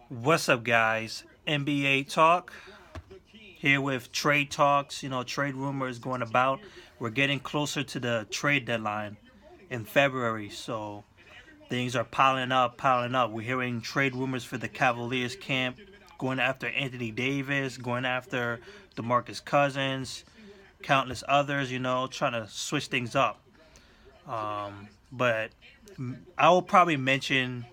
What's up, guys? NBA talk here with trade talks. Trade rumors going about. We're getting closer to the trade deadline in February, so things are piling up, piling up. We're hearing trade rumors for the Cavaliers camp, going after Anthony Davis, going after DeMarcus Cousins, countless others. Trying to switch things up. But I will probably mention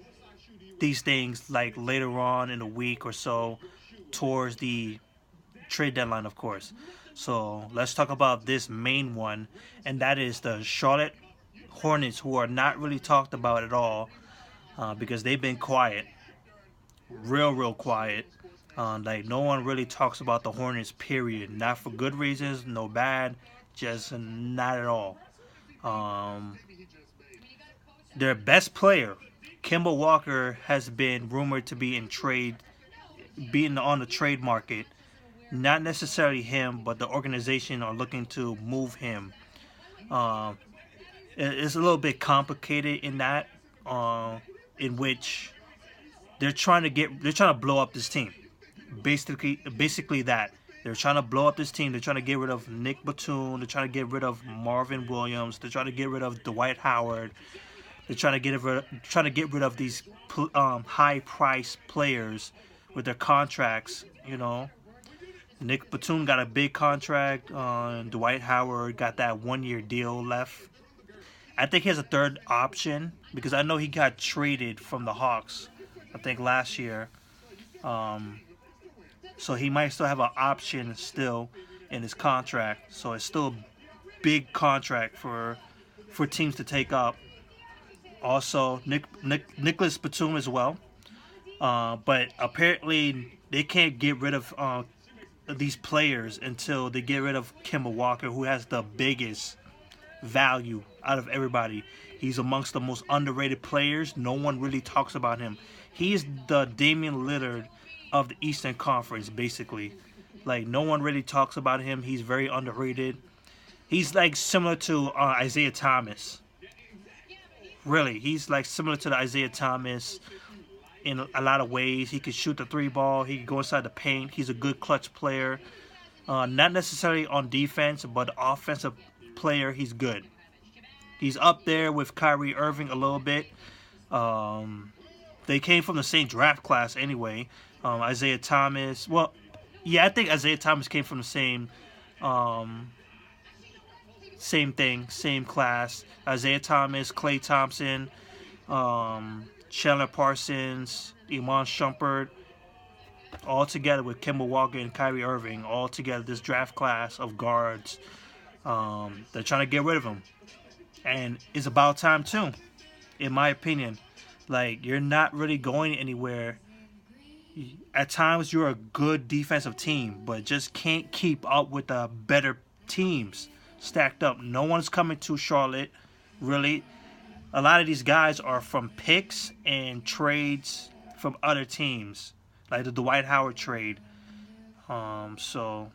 these things like later on in a week or so towards the trade deadline, of course. So let's talk about this main one, and that is the Charlotte Hornets, who are not really talked about at all because they've been quiet, real quiet. Like no one really talks about the Hornets, period. Not for good reasons, no bad, just not at all. Um, their best player, Kemba Walker, has been rumored to be in trade, being on the trade market. Not necessarily him, but the organization are looking to move him. Um, it's a little bit complicated in that, in which they're trying to blow up this team. Basically that they're trying to blow up this team. They're trying to get rid of Nick Batum. They're trying to get rid of Marvin Williams. They're trying to get rid of Dwight Howard. They're trying to get rid of these high price players with their contracts. Nick Batum got a big contract. Dwight Howard got that 1 year deal left. I think he has a third option because I know he got traded from the Hawks, I think last year. So he might still have an option still in his contract. So it's still a big contract for teams to take up. Also, Nicholas Batum as well. But apparently they can't get rid of these players until they get rid of Kemba Walker, who has the biggest value out of everybody. He's amongst the most underrated players. No one really talks about him. He's the Damian Lillard of the Eastern Conference, basically. Like, no one really talks about him. He's very underrated. He's like similar to Isaiah Thomas. Really, he's like similar to the Isaiah Thomas in a lot of ways. He can shoot the three ball. He can go inside the paint. He's a good clutch player. Not necessarily on defense, but offensive player, he's good. He's up there with Kyrie Irving a little bit. They came from the same draft class anyway. Isaiah Thomas. Well, yeah, I think Isaiah Thomas came from the same thing, same class. Isaiah Thomas, Klay Thompson, Chandler Parsons, Iman Shumpert, all together with Kemba Walker and Kyrie Irving, all together, this draft class of guards. They're trying to get rid of him. And it's about time too, in my opinion. Like, you're not really going anywhere. At times, you're a good defensive team, but just can't keep up with the better teams stacked up. No one's coming to Charlotte, really. A lot of these guys are from picks and trades from other teams, like the Dwight Howard trade. So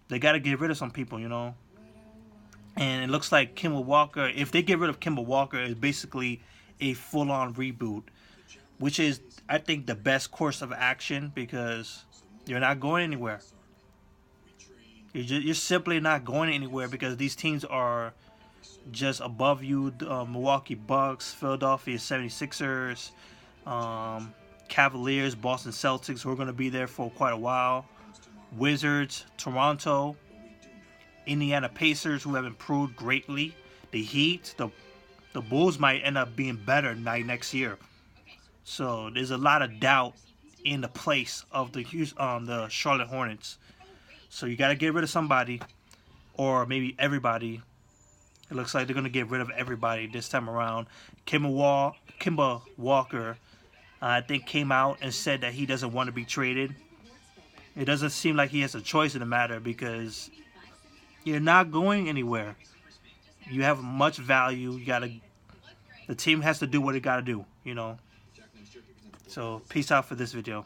they got to get rid of some people, And it looks like Kemba Walker, if they get rid of Kemba Walker, is basically a full-on reboot, which is, I think, the best course of action because you're not going anywhere. You're simply not going anywhere because these teams are just above you. Milwaukee Bucks, Philadelphia 76ers, Cavaliers, Boston Celtics, who are going to be there for quite a while. Wizards, Toronto, Indiana Pacers, who have improved greatly. The Heat, the Bulls might end up being better next year. So there's a lot of doubt in the place of the Charlotte Hornets. So you got to get rid of somebody, or maybe everybody. It looks like they're going to get rid of everybody this time around. Kemba Walker, I think, came out and said that he doesn't want to be traded. It doesn't seem like he has a choice in the matter because you're not going anywhere. You have much value. The team has to do what it got to do, So peace out for this video.